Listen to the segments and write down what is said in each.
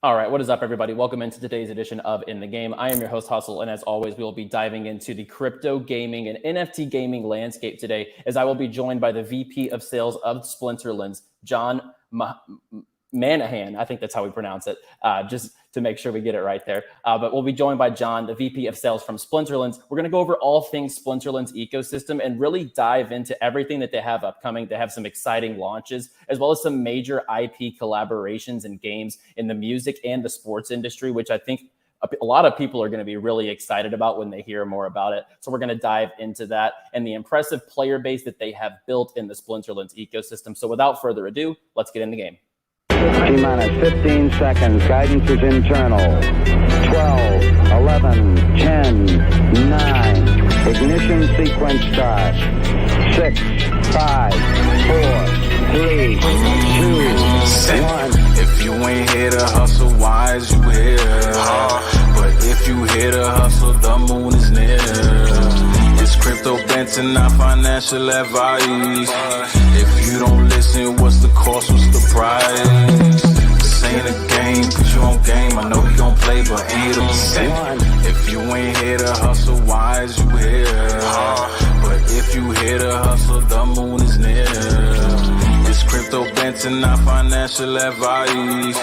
All right, what is up, everybody? Welcome into today's edition of In the Game. I am your host, Hustle, and as always, we will be diving into the crypto gaming and NFT gaming landscape today, as I will be joined by the VP of Sales of Splinterlands, Jon Monahan. I think that's how we pronounce it, just to make sure we get it right there. But we'll be joined by Jon, the VP of Sales from Splinterlands. We're going to go over all things Splinterlands ecosystem and really dive into everything that they have upcoming. They have some exciting launches, as well as some major IP collaborations and games in the music and the sports industry, which I think a lot of people are going to be really excited about when they hear more about it. So we're going to dive into that and the impressive player base that they have built in the Splinterlands ecosystem. So without further ado, let's get in the game. T-minus 15 seconds. Guidance is internal. 12, 11, 10, 9. Ignition sequence start. 6, 5, 4, 3, 2, 1. If you ain't here to hustle, why is you here? But if you here to hustle, the moon is near. It's crypto Banter, not financial advice. If you don't listen, what's the cost, what's the price? This ain't a game, put you on game. I know you gon' play, but ain't a percent. If you ain't here to hustle, why is you here? But if you here to hustle, the moon is near. It's crypto Banter, not financial advice.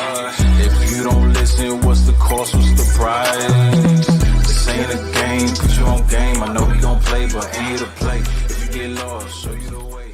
If you don't listen, what's the cost, what's the price? This ain't a game, put you on game. I know you gon' play, but ain't a play. If you get lost, show you the way.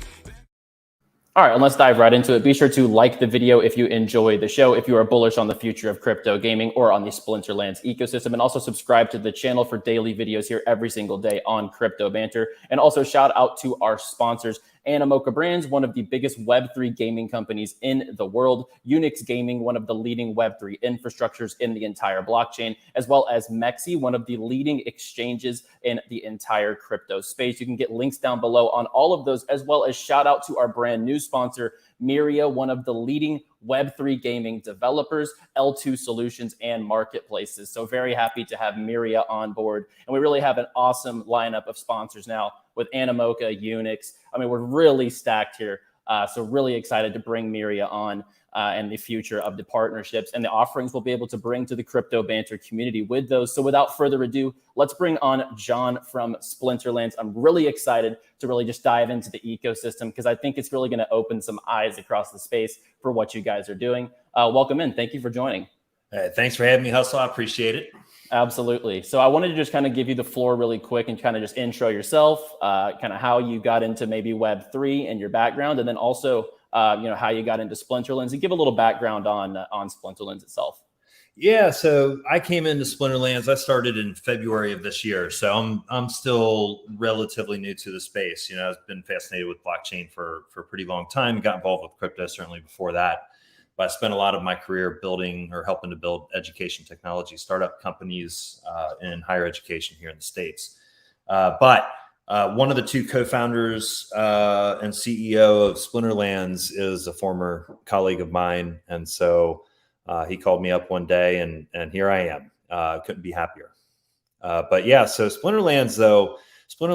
All right, and let's dive right into it. Be sure to like the video if you enjoy the show, if you are bullish on the future of crypto gaming or on the Splinterlands ecosystem, and also subscribe to the channel for daily videos here every single day on Crypto Banter. And also shout out to our sponsors, Animoca Brands, one of the biggest Web3 gaming companies in the world, Unix Gaming, one of the leading Web3 infrastructures in the entire blockchain, as well as MEXC, one of the leading exchanges in the entire crypto space. You can get links down below on all of those, as well as shout out to our brand new sponsor, Myria, one of the leading Web3 gaming developers, L2 solutions, and marketplaces. So very happy to have Myria on board. And we really have an awesome lineup of sponsors now with Animoca, Unix. I mean, we're really stacked here. So really excited to bring Myria on and the future of the partnerships and the offerings we'll be able to bring to the Crypto Banter community with those. So without further ado, let's bring on Jon from Splinterlands. I'm really excited to really just dive into the ecosystem because I think it's really going to open some eyes across the space for what you guys are doing. Welcome in. Thank you for joining. Thanks for having me, Hustle. I appreciate it. Absolutely. So I wanted to just kind of give you the floor really quick and kind of just intro yourself, kind of how you got into maybe Web3 and your background, and then also, how you got into Splinterlands, and give a little background on Splinterlands itself. Yeah, so I came into Splinterlands. I started in February of this year, so I'm still relatively new to the space. I've been fascinated with blockchain for a pretty long time. Got involved with crypto certainly before that. But I spent a lot of my career building or helping to build education technology startup companies in higher education here in the States. But one of the two co-founders and CEO of Splinterlands is a former colleague of mine. And so he called me up one day and here I am. Couldn't be happier. But yeah, so Splinterlands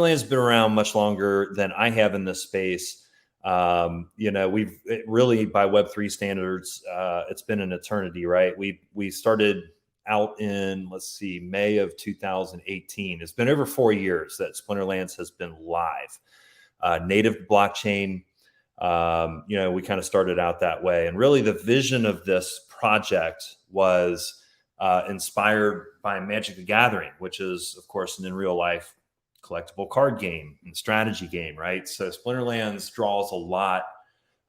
has been around much longer than I have in this space. We've really, by Web3 standards, it's been an eternity, right? We started out in, May of 2018. It's been over 4 years that Splinterlands has been live. Native blockchain, we kind of started out that way. And really the vision of this project was inspired by Magic the Gathering, which is, of course, an in real life collectible card game and strategy game, right? So Splinterlands draws a lot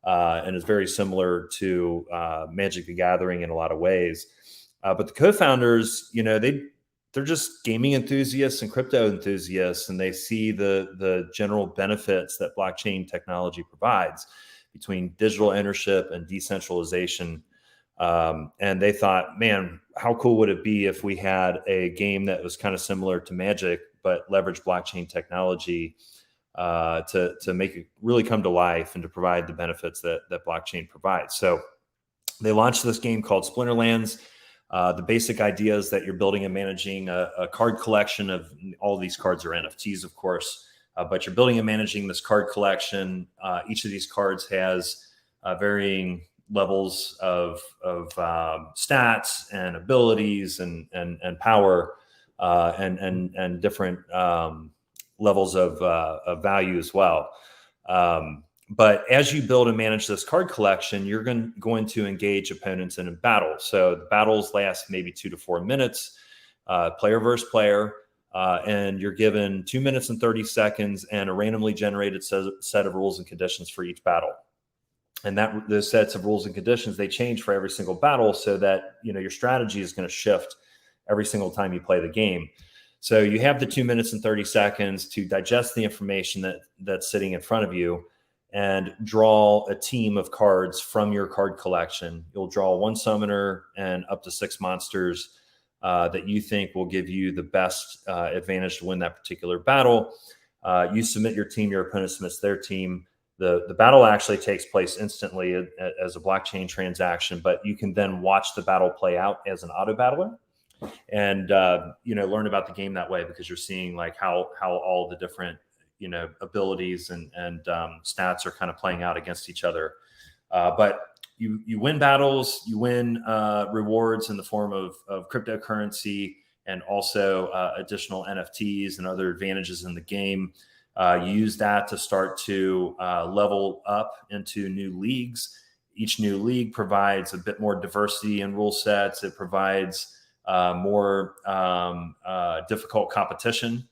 and is very similar to Magic the Gathering in a lot of ways. But the co-founders, they're just gaming enthusiasts and crypto enthusiasts, and they see the general benefits that blockchain technology provides between digital ownership and decentralization. And they thought, man, how cool would it be if we had a game that was kind of similar to Magic, but leverage blockchain technology to make it really come to life and to provide the benefits that blockchain provides. So they launched this game called Splinterlands. The basic idea is that you're building and managing a card collection of all of these cards are NFTs, of course, but you're building and managing this card collection. Each of these cards has varying levels of stats and abilities and power and different levels of value as well. But as you build and manage this card collection, you're going to engage opponents in a battle. So the battles last maybe 2 to 4 minutes, player versus player, and you're given 2 minutes and 30 seconds and a randomly generated set of rules and conditions for each battle. And those sets of rules and conditions, they change for every single battle, so that your strategy is going to shift every single time you play the game. So you have the 2 minutes and 30 seconds to digest the information that's sitting in front of you and draw a team of cards from your card collection. You'll draw 1 summoner and up to 6 monsters that you think will give you the best advantage to win that particular battle. You submit your team, your opponent submits their team. The battle actually takes place instantly as a blockchain transaction, but you can then watch the battle play out as an auto battler and learn about the game that way, because you're seeing like how all the different abilities and stats are kind of playing out against each other. But you win battles, you win rewards in the form of cryptocurrency and also additional NFTs and other advantages in the game. You use that to start to level up into new leagues. Each new league provides a bit more diversity in rule sets. It provides more difficult competition.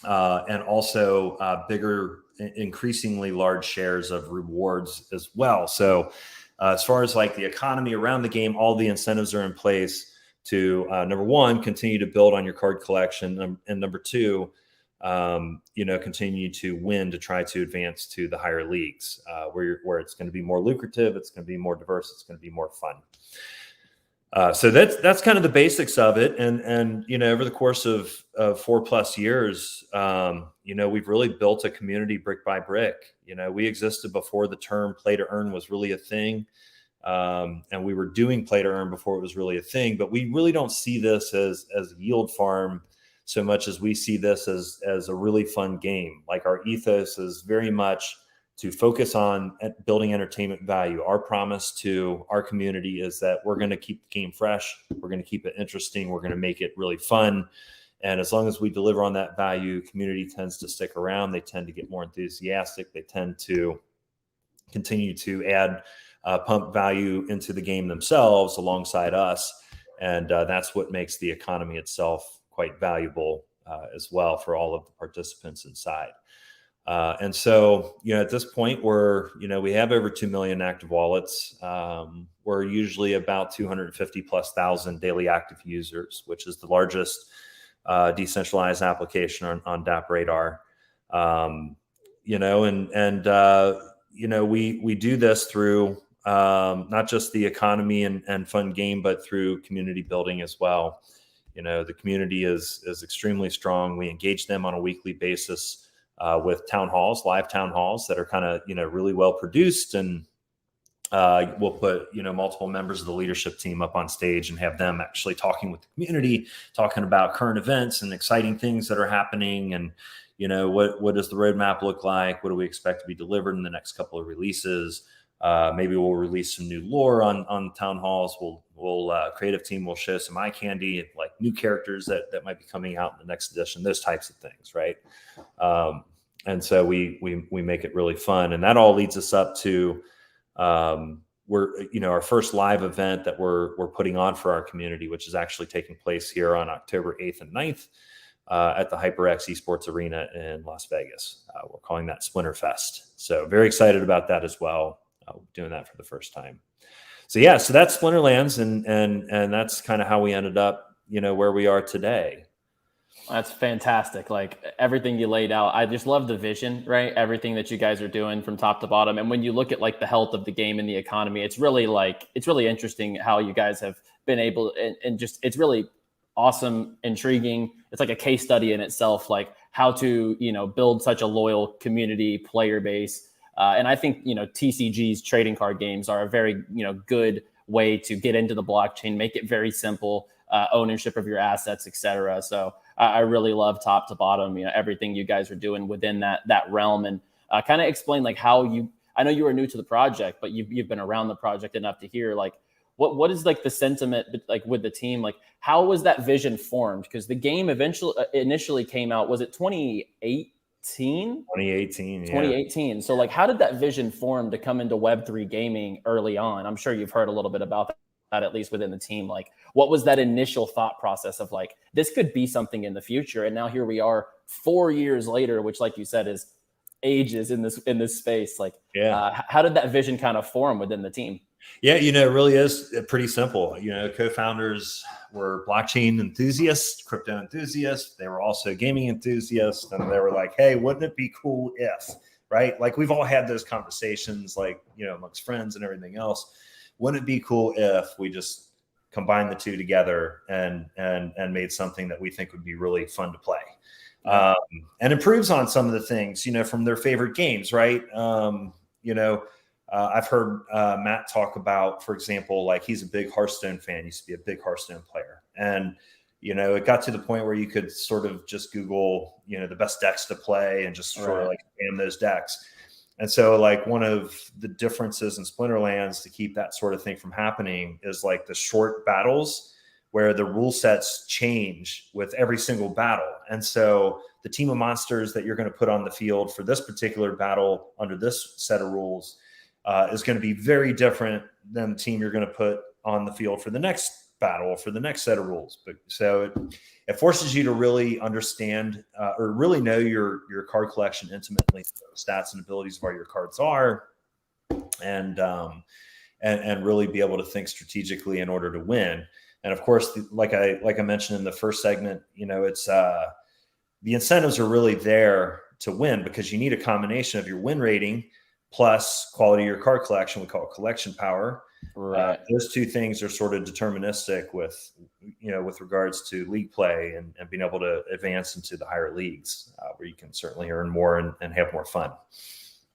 And also bigger, increasingly large shares of rewards as well. So as far as like the economy around the game, all the incentives are in place to, number one, continue to build on your card collection. And number two, continue to win to try to advance to the higher leagues where it's going to be more lucrative. It's going to be more diverse. It's going to be more fun. So that's kind of the basics of it. And over the course of 4+ years, we've really built a community brick by brick. We existed before the term play to earn was really a thing. And we were doing play to earn before it was really a thing, but we really don't see this as a yield farm so much as we see this as a really fun game. Like our ethos is very much to focus on building entertainment value. Our promise to our community is that we're going to keep the game fresh. We're going to keep it interesting. We're going to make it really fun. And as long as we deliver on that value, community tends to stick around. They tend to get more enthusiastic. They tend to continue to add pump value into the game themselves alongside us. And that's what makes the economy itself quite valuable as well for all of the participants inside. And so, at this point we have over 2 million active wallets. We're usually about 250,000+ daily active users, which is the largest decentralized application on DApp Radar. We do this through not just the economy and fun game, but through community building as well. The community is extremely strong. We engage them on a weekly basis with live town halls that are kind of, really well produced. And we'll put, multiple members of the leadership team up on stage and have them actually talking with the community, talking about current events and exciting things that are happening. And, what does the roadmap look like? What do we expect to be delivered in the next couple of releases? Maybe we'll release some new lore on town halls. We'll creative team will show some eye candy, like new characters that might be coming out in the next edition, those types of things. Right. And so we make it really fun, and that all leads us up to, our first live event that we're putting on for our community, which is actually taking place here on October 8th and 9th, at the HyperX Esports Arena in Las Vegas. We're calling that Splinterfest. So very excited about that as well. Doing that for the first time. So that's Splinterlands, and that's kind of how we ended up, where we are today. That's fantastic. Like everything you laid out, I just love the vision, right? Everything that you guys are doing from top to bottom. And when you look at like the health of the game and the economy, it's really interesting how you guys have been able, and just, it's really awesome, intriguing. It's like a case study in itself, like how to, build such a loyal community player base. And I think, TCGs, trading card games, are a very, good way to get into the blockchain, make it very simple, ownership of your assets, etc. So I really love top to bottom, everything you guys are doing within that realm, and kind of explain like how you, I know you were new to the project, but you've been around the project enough to hear like what is like the sentiment like with the team? Like how was that vision formed? Because the game initially came out, was it 2018? 2018, yeah. 2018. So like how did that vision form to come into Web3 gaming early on? I'm sure you've heard a little bit about that, at least within the team. Like what was that initial thought process of like, this could be something in the future? And now here we are 4 years later, which like you said is ages in this space. Like, how did that vision kind of form within the team? Yeah, it really is pretty simple. Co-founders were blockchain enthusiasts, crypto enthusiasts. They were also gaming enthusiasts. And they were like, hey, wouldn't it be cool if, right? Like we've all had those conversations, like, amongst friends and everything else. Wouldn't it be cool if we just combined the two together and made something that we think would be really fun to play? And improves on some of the things, from their favorite games, right? I've heard Matt talk about, for example, like he's a big Hearthstone fan, used to be a big Hearthstone player. And, it got to the point where you could sort of just Google, the best decks to play and just sort of like spam those decks. And so like one of the differences in Splinterlands to keep that sort of thing from happening is like the short battles where the rule sets change with every single battle. And so the team of monsters that you're going to put on the field for this particular battle under this set of rules is going to be very different than the team you're going to put on the field for the next battle, for the next set of rules. But so it forces you to really understand or really know your card collection intimately, stats and abilities of where your cards are, and really be able to think strategically in order to win. And of course, like I mentioned in the first segment, it's the incentives are really there to win because you need a combination of your win rating plus quality of your card collection. We call it collection power. Right. Those two things are sort of deterministic with regards to league play and being able to advance into the higher leagues where you can certainly earn more and have more fun.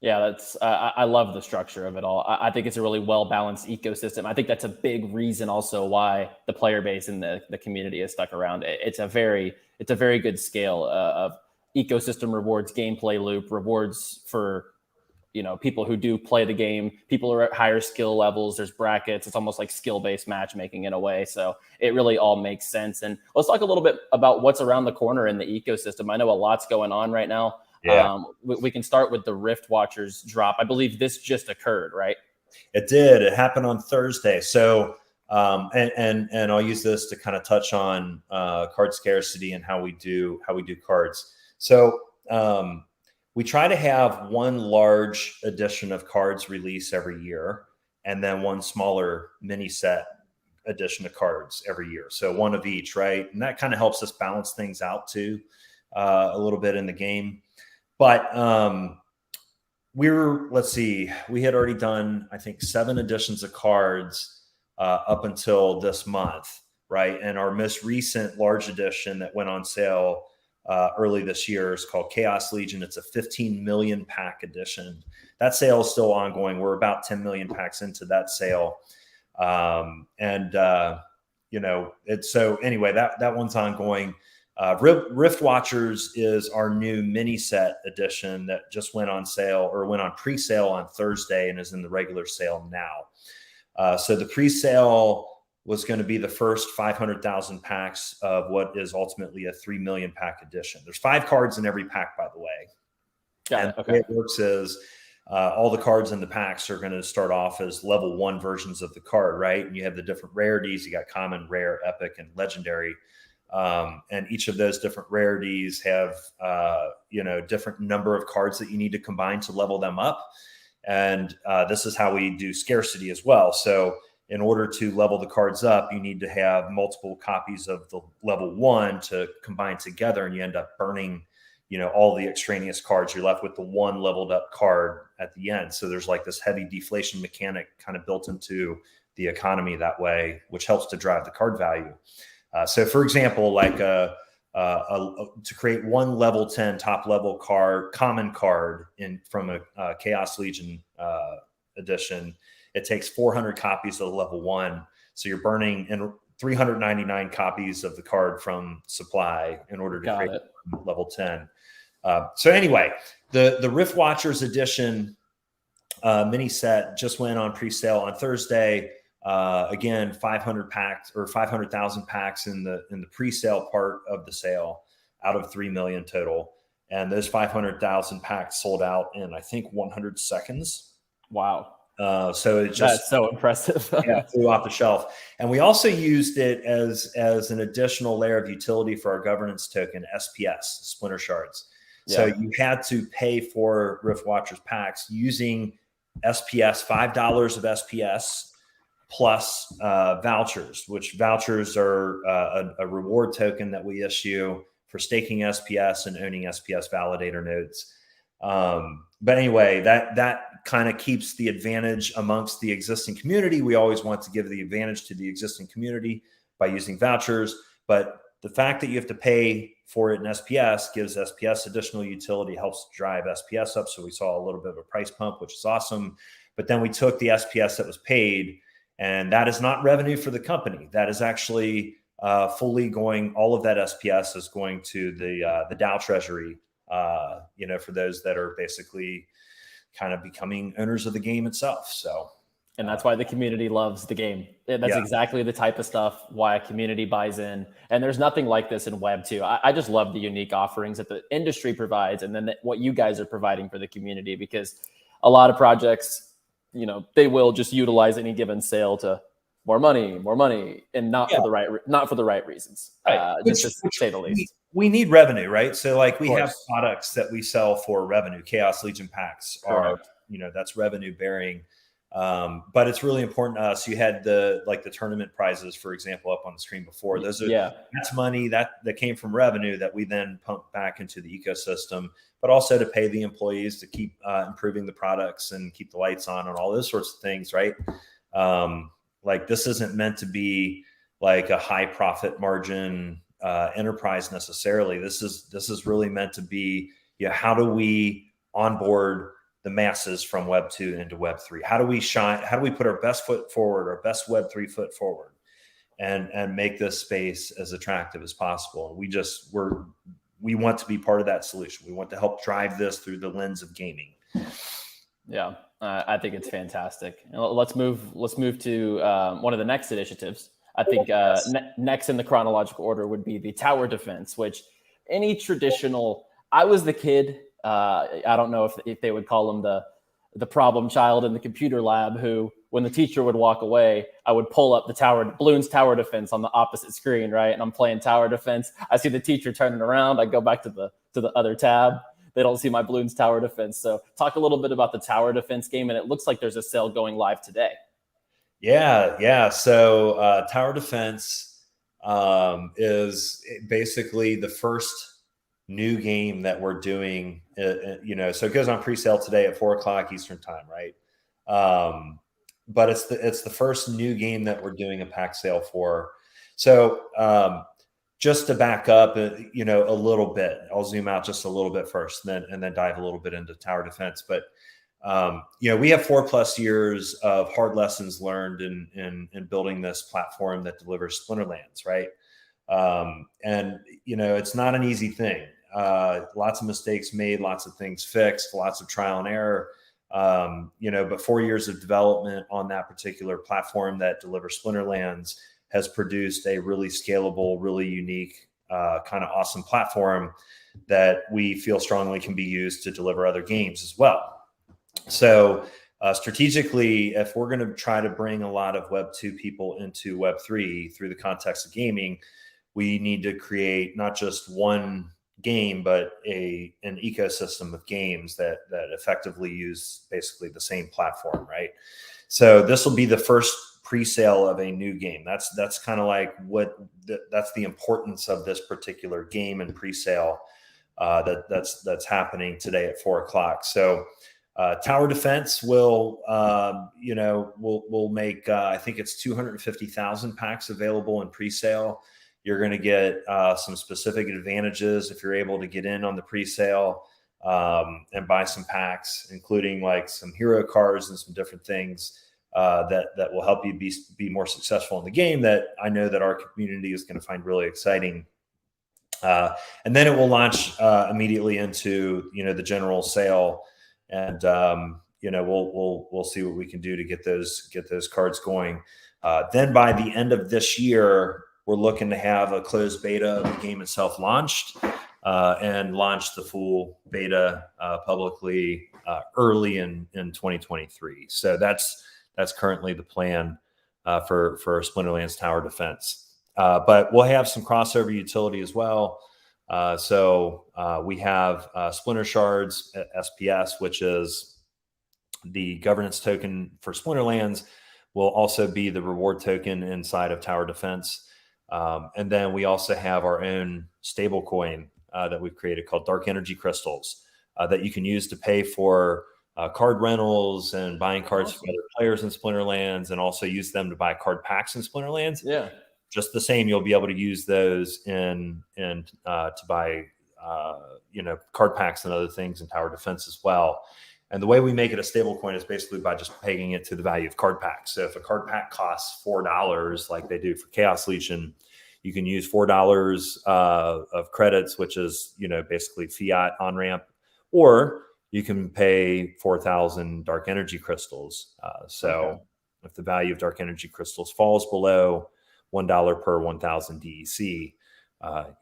Yeah, that's I love the structure of it all. I think it's a really well-balanced ecosystem. I think that's a big reason also why the player base and the community is stuck around. It's a very good scale of ecosystem rewards, gameplay loop, rewards for people who do play the game. People are at higher skill levels. There's brackets. It's almost like skill-based matchmaking in a way. So it really all makes sense. And let's talk a little bit about what's around the corner in the ecosystem. I know a lot's going on right now. Yeah. We can start with the RiftWatchers drop. I believe this just occurred, right? It did. It happened on Thursday. So, and I'll use this to kind of touch on card scarcity and how we do cards. So, we try to have one large edition of cards release every year, and then one smaller mini set edition of cards every year. So one of each, right? And that kind of helps us balance things out too, a little bit in the game. But we had already done, I think, 7 editions of cards up until this month, right? And our most recent large edition that went on sale early this year is called Chaos Legion. It's a 15 million pack edition. That sale is still ongoing. We're about 10 million packs into that sale. So anyway, that one's ongoing. RiftWatchers is our new mini set edition that just went on sale or went on pre-sale on Thursday and is in the regular sale now. So the pre-sale was going to be the first 500,000 packs of what is ultimately a 3 million pack edition. There's 5 cards in every pack, by the way. The way it works is all the cards in the packs are going to start off as level 1 versions of the card, right? And you have the different rarities. You got common, rare, epic, and legendary. And each of those different rarities have, different number of cards that you need to combine to level them up. And this is how we do scarcity as well. So in order to level the cards up, you need to have multiple copies of the level 1 to combine together, and you end up burning, all the extraneous cards. You're left with the one leveled up card at the end. So there's like this heavy deflation mechanic kind of built into the economy that way, which helps to drive the card value. So for example, like to create one level 10 top level card, common card from a Chaos Legion edition, it takes 400 copies of the level 1. So you're burning 399 copies of the card from supply in order to create level 10. So anyway, the RiftWatchers edition mini set just went on pre-sale on Thursday. Again, 500 packs or 500,000 packs in the pre-sale part of the sale out of 3 million total. And those 500,000 packs sold out in, I think, 100 seconds. Wow. So it just, that's so impressive. flew off the shelf. And we also used it as an additional layer of utility for our governance token, SPS, Splinter Shards. Yeah. So you had to pay for RiftWatchers packs using SPS, $5 of SPS plus vouchers, which vouchers are a reward token that we issue for staking SPS and owning SPS validator nodes. But anyway, that kind of keeps the advantage amongst the existing community. We always want to give the advantage to the existing community by using vouchers, but the fact that you have to pay for it in SPS gives SPS additional utility, helps drive SPS up. So we saw a little bit of a price pump, which is awesome. But then we took the SPS that was paid, and that is not revenue for the company. That is actually fully going, all of that SPS is going to the DAO treasury, for those that are basically kind of becoming owners of the game itself. So, and that's why the community loves the game. That's exactly the type of stuff why a community buys in. And there's nothing like this in Web2. I just love the unique offerings that the industry provides, and then what you guys are providing for the community, because a lot of projects, they will just utilize any given sale to more money, and not for the right reasons. Right. Just to say the least. We need revenue, right? So like we have products that we sell for revenue. Chaos Legion packs are, that's revenue bearing. But it's really important to us. You had the tournament prizes, for example, up on the screen before. Those are that's money that came from revenue that we then pump back into the ecosystem, but also to pay the employees to keep improving the products and keep the lights on and all those sorts of things, right? Like this isn't meant to be like a high profit margin enterprise necessarily. This is really meant to be, how do we onboard the masses from Web2 into Web3? How do we shine? How do we put our best foot forward, our best Web3 foot forward, and make this space as attractive as possible? And we want to be part of that solution. We want to help drive this through the lens of gaming. Yeah, I think it's fantastic. Let's move to one of the next initiatives. I think next in the chronological order would be the tower defense, which any traditional, I was the kid, I don't know if they would call him the problem child in the computer lab, who, when the teacher would walk away, I would pull up the Bloons tower defense on the opposite screen, right? And I'm playing tower defense. I see the teacher turning around. I go back to the other tab. They don't see my Bloons tower defense. So talk a little bit about the tower defense game. And it looks like there's a sale going live today. Yeah. So tower defense is basically the first new game that we're doing, so it goes on pre-sale today at 4:00 Eastern time, right? But it's the first new game that we're doing a pack sale for. So just to back up, a little bit, I'll zoom out just a little bit first, and then dive a little bit into tower defense. But we have 4+ years of hard lessons learned in building this platform that delivers Splinterlands, right? And it's not an easy thing. Lots of mistakes made, lots of things fixed, lots of trial and error. But 4 years of development on that particular platform that delivers Splinterlands has produced a really scalable, really unique, kind of awesome platform that we feel strongly can be used to deliver other games as well. So strategically, if we're going to try to bring a lot of Web2 people into Web3 through the context of gaming, we need to create not just one game, but an ecosystem of games that effectively use basically the same platform, right? So this will be the first pre-sale of a new game. That's kind of like that's the importance of this particular game and pre-sale that's happening today at 4:00. So tower defense will make I think it's 250,000 packs available in pre-sale. You're going to get some specific advantages if you're able to get in on the pre-sale and buy some packs, including like some hero cards and some different things that will help you be more successful in the game, that I know that our community is going to find really exciting. And then it will launch immediately into the general sale. And we'll see what we can do to get those cards going. Then by the end of this year, we're looking to have a closed beta of the game itself launched, and launch the full beta publicly early in 2023. So that's currently the plan for Splinterlands Tower Defense. But we'll have some crossover utility as well. So we have Splinter Shards SPS, which is the governance token for Splinterlands, will also be the reward token inside of Tower Defense. And then we also have our own stable coin that we've created called Dark Energy Crystals that you can use to pay for card rentals and buying cards for other players in Splinterlands, and also use them to buy card packs in Splinterlands. Yeah. Just the same, you'll be able to use those to buy card packs and other things in Tower Defense as well. And the way we make it a stable coin is basically by just pegging it to the value of card packs. So if a card pack costs $4, like they do for Chaos Legion, you can use $4 of credits, which is basically fiat on ramp, or you can pay 4,000 Dark Energy Crystals. If the value of Dark Energy Crystals falls below $1 per 1,000 DEC,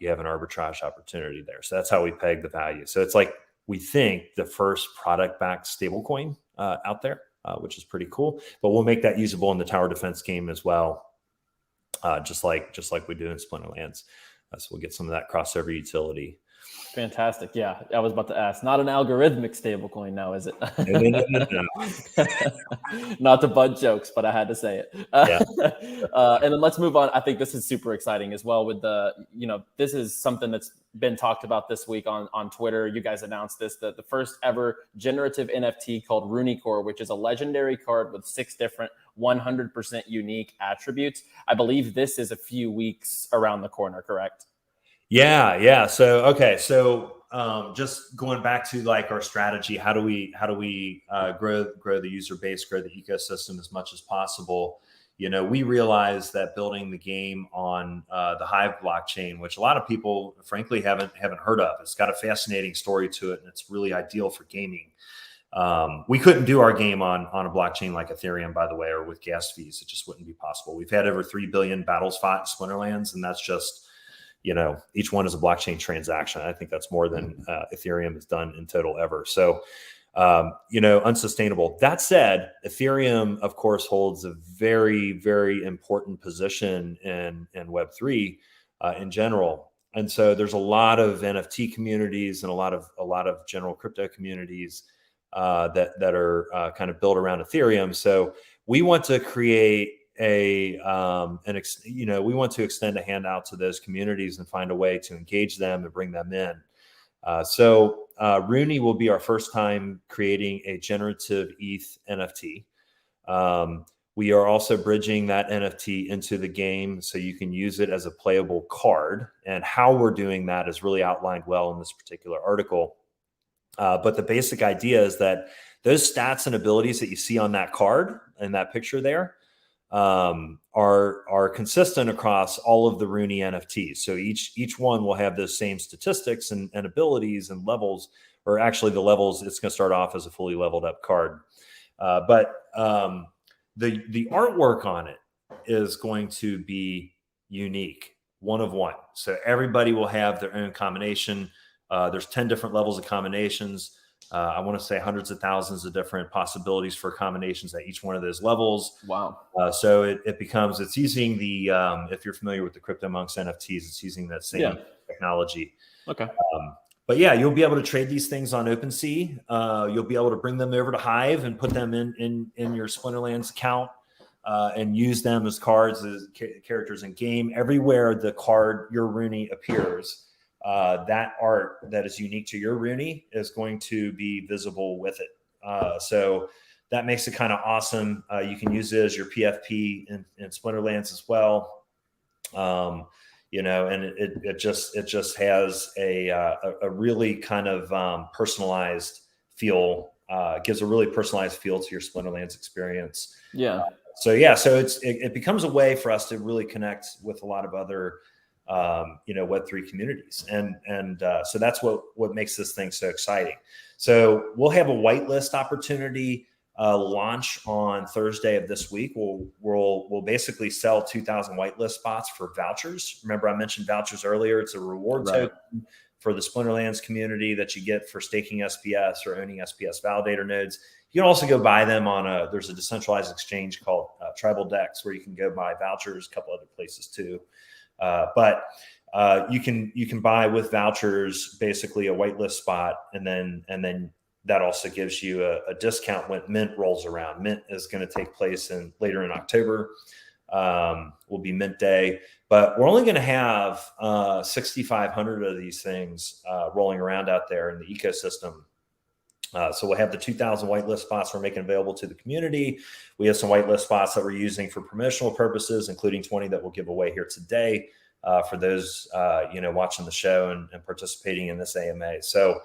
you have an arbitrage opportunity there. So that's how we peg the value. So it's like, we think, the first product-backed stablecoin out there, which is pretty cool. But we'll make that usable in the Tower Defense game as well, just like we do in Splinterlands. So we'll get some of that crossover utility. Fantastic. Yeah, I was about to ask. Not an algorithmic stablecoin now, is it? No. Not to butt jokes, but I had to say it. And then let's move on. I think this is super exciting as well. With this is something that's been talked about this week on Twitter. You guys announced this, the first ever generative NFT called RuniCore, which is a legendary card with 6 different 100% unique attributes. I believe this is a few weeks around the corner, correct? Yeah. So just going back to like our strategy, how do we grow the user base, grow the ecosystem as much as possible? We realize that building the game on the Hive blockchain, which a lot of people frankly haven't heard of, it's got a fascinating story to it, and it's really ideal for gaming. We couldn't do our game on a blockchain like Ethereum, by the way, or with gas fees. It just wouldn't be possible. We've had over 3 billion battles fought in Splinterlands, and that's just, each one is a blockchain transaction. I think that's more than Ethereum has done in total ever. So, unsustainable. That said, Ethereum, of course, holds a very, very important position in Web3 in general. And so there's a lot of NFT communities and a lot of general crypto communities that are kind of built around Ethereum. So we want to create we want to extend a hand out to those communities and find a way to engage them and bring them in. So RUNI will be our first time creating a generative ETH NFT. We are also bridging that NFT into the game so you can use it as a playable card. And how we're doing that is really outlined well in this particular article. But the basic idea is that those stats and abilities that you see on that card and that picture there are consistent across all of the RUNI NFTs. So each one will have those same statistics and abilities and levels, or actually the levels, it's going to start off as a fully leveled up card. But the artwork on it is going to be unique, one of one. So everybody will have their own combination. There's 10 different levels of combinations. I want to say hundreds of thousands of different possibilities for combinations at each one of those levels. Wow. So it's using the, if you're familiar with the CryptoMonks NFTs, it's using that same technology. Okay. But yeah, you'll be able to trade these things on OpenSea. You'll be able to bring them over to Hive and put them in your Splinterlands account and use them as cards, as characters in game. Everywhere the card, your RUNI, appears, that art that is unique to your RUNI is going to be visible with it. So that makes it kind of awesome. You can use it as your PFP in Splinterlands as well. And it just has a really kind of personalized feel, gives a really personalized feel to your Splinterlands experience. Yeah. So it becomes a way for us to really connect with a lot of other Web3 communities. And so that's what makes this thing so exciting. So we'll have a whitelist opportunity launch on Thursday of this week. We'll basically sell 2,000 whitelist spots for vouchers. Remember, I mentioned vouchers earlier. It's a reward token for the Splinterlands community that you get for staking SPS or owning SPS validator nodes. You can also go buy them on there's a decentralized exchange called Tribal Dex, where you can go buy vouchers, a couple other places too. But you can buy with vouchers basically a whitelist spot, and then that also gives you a discount when Mint rolls around. Mint is going to take place later in October. Will be Mint Day, but we're only going to have 6,500 of these things rolling around out there in the ecosystem. So we'll have the 2,000 whitelist spots we're making available to the community. We have some whitelist spots that we're using for promotional purposes, including 20 that we'll give away here today for those watching the show and participating in this AMA. So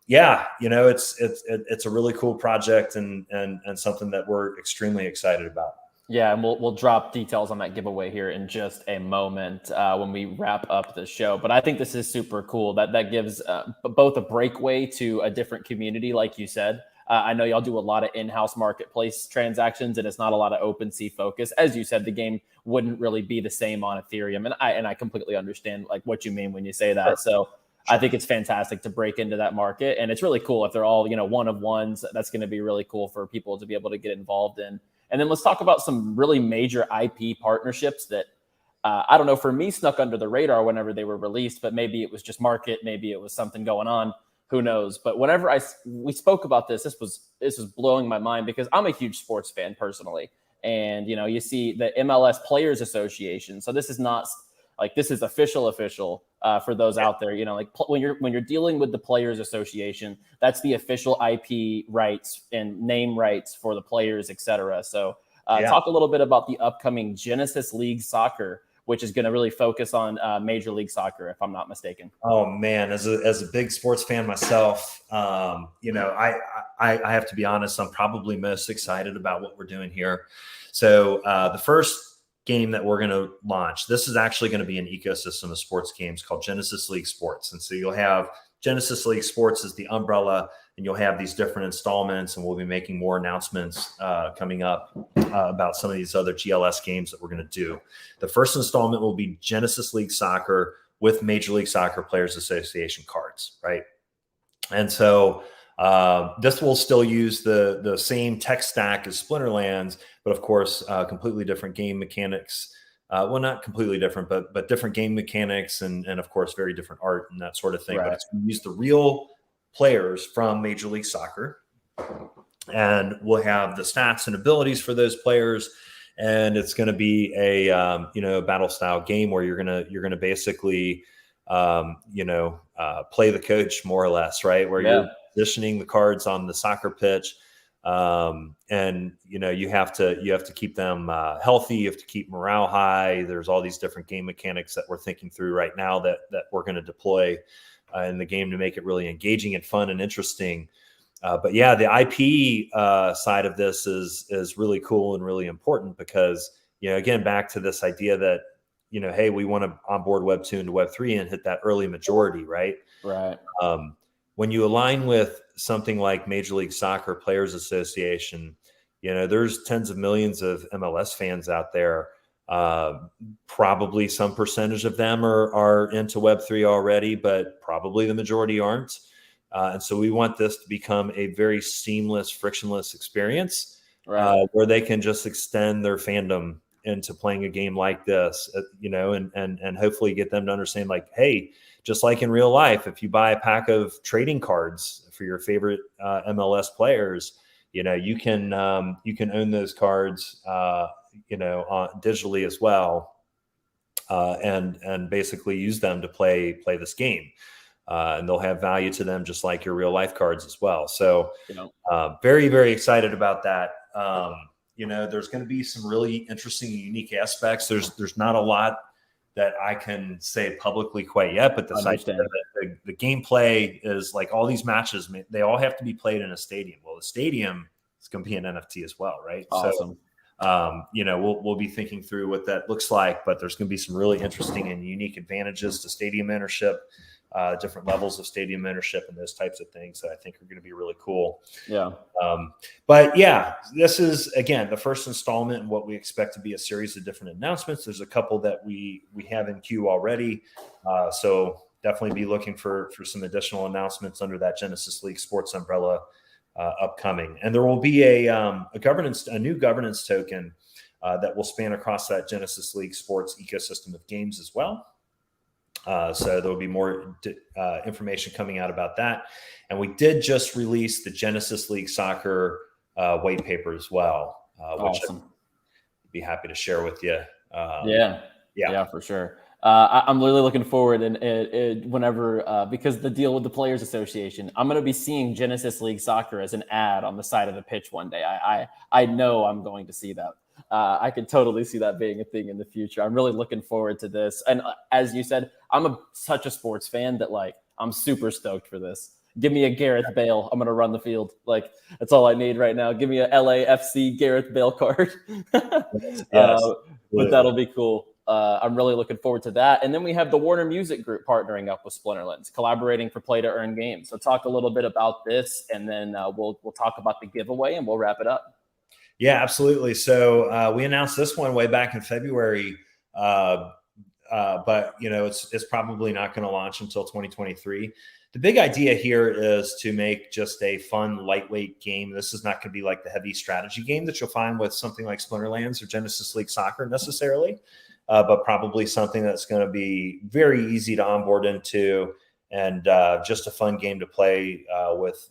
it's a really cool project and something that we're extremely excited about. Yeah, and we'll drop details on that giveaway here in just a moment when we wrap up the show. But I think this is super cool. That gives both a breakaway to a different community, like you said. I know y'all do a lot of in-house marketplace transactions, and it's not a lot of OpenSea focus. As you said, the game wouldn't really be the same on Ethereum, and I completely understand like what you mean when you say that. Sure. So I think it's fantastic to break into that market, and it's really cool if they're all one of ones. That's going to be really cool for people to be able to get involved in. And then let's talk about some really major IP partnerships that, I don't know, for me snuck under the radar whenever they were released, but maybe it was just market, maybe it was something going on, who knows. But whenever we spoke about this was blowing my mind because I'm a huge sports fan personally. And, you see the MLS Players Association. So this is not like, this is official for those out there, when you're dealing with the Players Association, that's the official IP rights and name rights for the players, etc. So talk a little bit about the upcoming Genesis League Soccer, which is going to really focus on Major League Soccer, if I'm not mistaken. Oh man, as a big sports fan myself, I have to be honest, I'm probably most excited about what we're doing here. So the first game that we're going to launch, this is actually going to be an ecosystem of sports games called Genesis League Sports. And so you'll have Genesis League Sports as the umbrella, and you'll have these different installments, and we'll be making more announcements coming up about some of these other GLS games that we're going to do. The first installment will be Genesis League Soccer with Major League Soccer Players Association cards, right? And so this will still use the same tech stack as Splinterlands, but of course, completely different game mechanics. Well, not completely different, but different game mechanics and of course, very different art and that sort of thing. Right. But it's going to use the real players from Major League Soccer, and we'll have the stats and abilities for those players. And it's going to be a battle style game where you're gonna basically play the coach more or less, right? Where you're positioning the cards on the soccer pitch, and you have to keep them healthy. You have to keep morale high. There's all these different game mechanics that we're thinking through right now that we're going to deploy in the game to make it really engaging and fun and interesting. But yeah, the IP side of this is really cool and really important because, again, back to this idea that, hey, we want to onboard Web2 into Web3 and hit that early majority, right? Right. When you align with something like Major League Soccer Players Association, there's tens of millions of MLS fans out there. Probably some percentage of them are into Web3 already, but probably the majority aren't. And so we want this to become a very seamless, frictionless experience, right, where they can just extend their fandom into playing a game like this, and hopefully get them to understand, like, hey, just like in real life, if you buy a pack of trading cards for your favorite MLS players, you can own those cards, digitally as well, and basically use them to play this game. And they'll have value to them just like your real life cards as well. So very, very excited about that. There's going to be some really interesting and unique aspects. There's not a lot that I can say publicly quite yet, but the gameplay is like all these matches, they all have to be played in a stadium. Well, the stadium is going to be an NFT as well, right? Awesome. So, we'll be thinking through what that looks like, but there's going to be some really interesting and unique advantages to stadium ownership. different levels of stadium ownership and those types of things that I think are going to be really cool. Yeah. But yeah, this is, again, the first installment in what we expect to be a series of different announcements. There's a couple that we have in queue already. So definitely be looking for some additional announcements under that Genesis League Sports umbrella upcoming. And there will be a new governance token that will span across that Genesis League Sports ecosystem of games as well. So there will be more information coming out about that. And we did just release the Genesis League Soccer white paper as well, which Awesome. I'd be happy to share with you. Yeah, for sure. I'm really looking forward, and whenever because the deal with the Players Association, I'm going to be seeing Genesis League Soccer as an ad on the side of the pitch one day. I know I'm going to see that. I could totally see that being a thing in the future. I'm really looking forward to this. And as you said, I'm such a sports fan that I'm super stoked for this. Give me a Gareth Bale. I'm going to run the field. That's all I need right now. Give me a LAFC Gareth Bale card. Yes. But that'll be cool. I'm really looking forward to that. And then we have the Warner Music Group partnering up with Splinterlands, collaborating for play to earn games. So talk a little bit about this, and then we'll talk about the giveaway, and we'll wrap it up. Yeah, absolutely. So we announced this one way back in February, but it's probably not going to launch until 2023. The big idea here is to make just a fun, lightweight game. This is not going to be like the heavy strategy game that you'll find with something like Splinterlands or Genesis League Soccer necessarily, but probably something that's going to be very easy to onboard into, and just a fun game to play with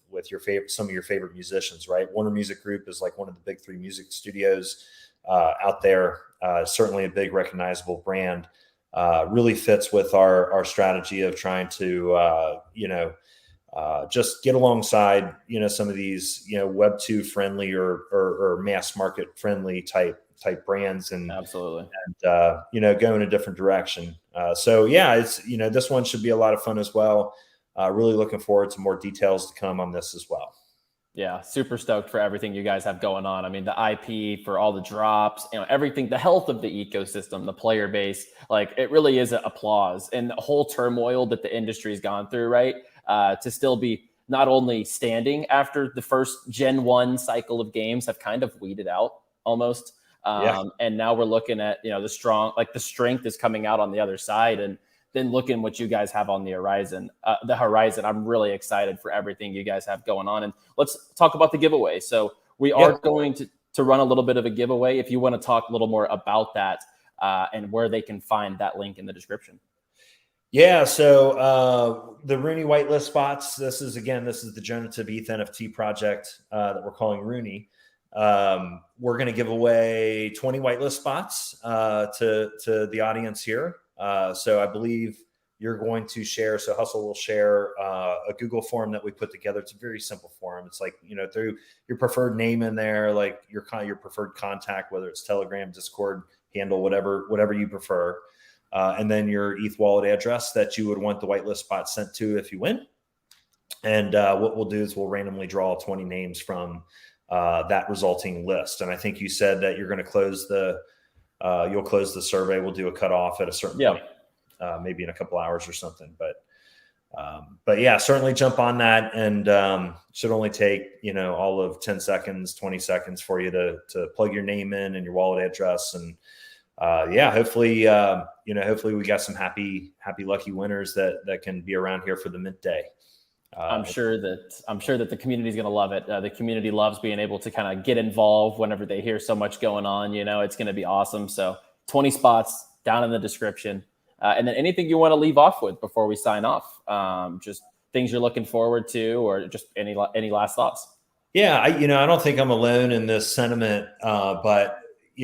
some of your favorite musicians, right? Warner Music Group is like one of the big three music studios out there. Certainly a big recognizable brand. Really fits with our strategy of trying to just get alongside some of these Web2 friendly or mass market friendly type brands, and absolutely, and go in a different direction. So yeah, it's this one should be a lot of fun as well. Really looking forward to more details to come on this as well. Yeah, super stoked for everything you guys have going on. I mean, the IP for all the drops, everything, the health of the ecosystem, the player base, it really is an applause, and the whole turmoil that the industry's gone through, right? To still be not only standing after the first Gen 1 cycle of games have kind of weeded out almost. And now we're looking at, the strength is coming out on the other side, and then looking what you guys have on the horizon. I'm really excited for everything you guys have going on. And let's talk about the giveaway. So we are going to run a little bit of a giveaway. If you want to talk a little more about that and where they can find that link in the description. Yeah. So the RUNI whitelist spots, this is the generative ETH NFT project that we're calling RUNI. We're going to give away 20 whitelist spots to the audience here. So I believe you're going to share. So Hustle will share a Google form that we put together. It's a very simple form. It's through your preferred name in there, like your preferred contact, whether it's Telegram, Discord handle, whatever you prefer. And then your ETH wallet address that you would want the whitelist spot sent to if you win. And what we'll do is we'll randomly draw 20 names from that resulting list. And I think you said that you're going to close you'll close the survey. We'll do a cutoff at a certain point, maybe in a couple hours or something. But yeah, certainly jump on that, and should only take all of 10 seconds, 20 seconds for you to plug your name in and your wallet address, and hopefully we got some happy lucky winners that can be around here for the mint day. I'm sure that the community is going to love it. The community loves being able to kind of get involved whenever they hear so much going on. It's going to be awesome. So 20 spots down in the description. And then anything you want to leave off with before we sign off, just things you're looking forward to, or just any last thoughts. Yeah, I don't think I'm alone in this sentiment, but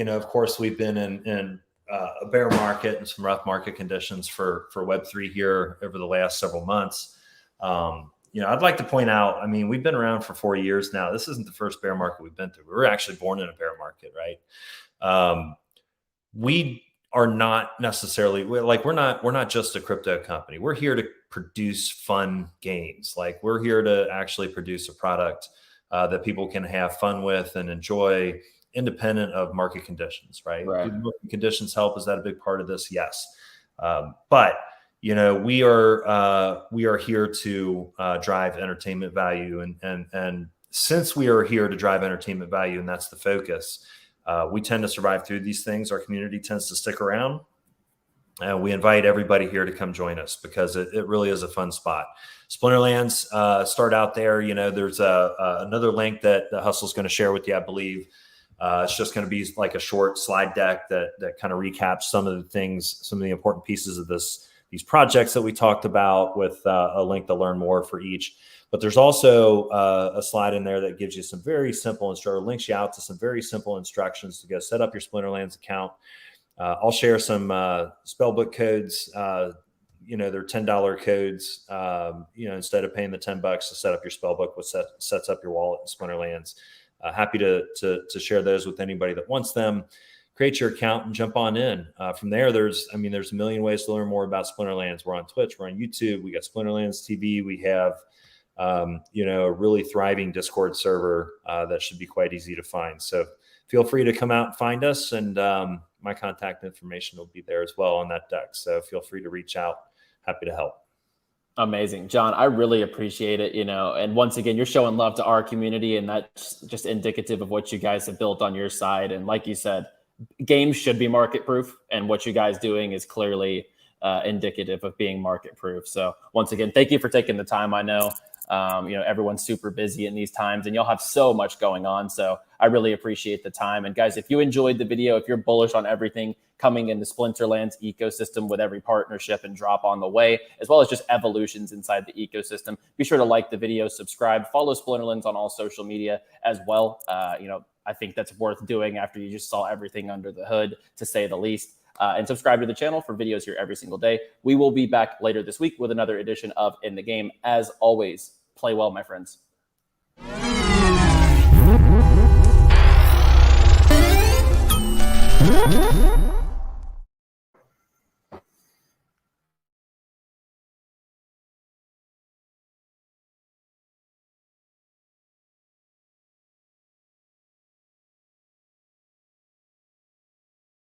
of course we've been in a bear market and some rough market conditions for Web3 here over the last several months. I'd like to point out, we've been around for 4 years now. This isn't the first bear market we've been through. We were actually born in a bear market, right? We are not necessarily we're not just a crypto company. We're here to produce fun games. We're here to actually produce a product that people can have fun with and enjoy, independent of market conditions, right? Do market conditions help? Is that a big part of this? Yes. But we are here to drive entertainment value, and since we are here to drive entertainment value, and that's the focus, we tend to survive through these things. Our community tends to stick around, and we invite everybody here to come join us because it really is a fun spot. Splinterlands, start out there. There's another link that Hustle's going to share with you, I believe. It's just going to be like a short slide deck that kind of recaps some of the things, some of the important pieces of these projects that we talked about, with a link to learn more for each. But there's also a slide in there that gives you some very simple instructions, links you out to some very simple instructions to go set up your Splinterlands account. I'll share some spellbook codes. They're $10 codes. Instead of paying the $10 to set up your spellbook, which sets up your wallet in Splinterlands. Happy to share those with anybody that wants them. Create your account and jump on in. From there, there's a million ways to learn more about Splinterlands. We're on Twitch, we're on YouTube, we got Splinterlands TV, we have a really thriving Discord server that should be quite easy to find. So feel free to come out and find us, and my contact information will be there as well on that deck. So feel free to reach out. Happy to help. Amazing, John. I really appreciate it. And once again, you're showing love to our community, and that's just indicative of what you guys have built on your side. And like you said, games should be market proof, and what you guys doing is clearly indicative of being market proof. So once again, thank you for taking the time. I know everyone's super busy in these times, and you'll have so much going on. So I really appreciate the time. And guys, if you enjoyed the video, if you're bullish on everything coming in the Splinterlands ecosystem with every partnership and drop on the way, as well as just evolutions inside the ecosystem, be sure to like the video, subscribe, follow Splinterlands on all social media as well. I think that's worth doing after you just saw everything under the hood, to say the least. And subscribe to the channel for videos here every single day. We will be back later this week with another edition of In the Game. As always, play well, my friends.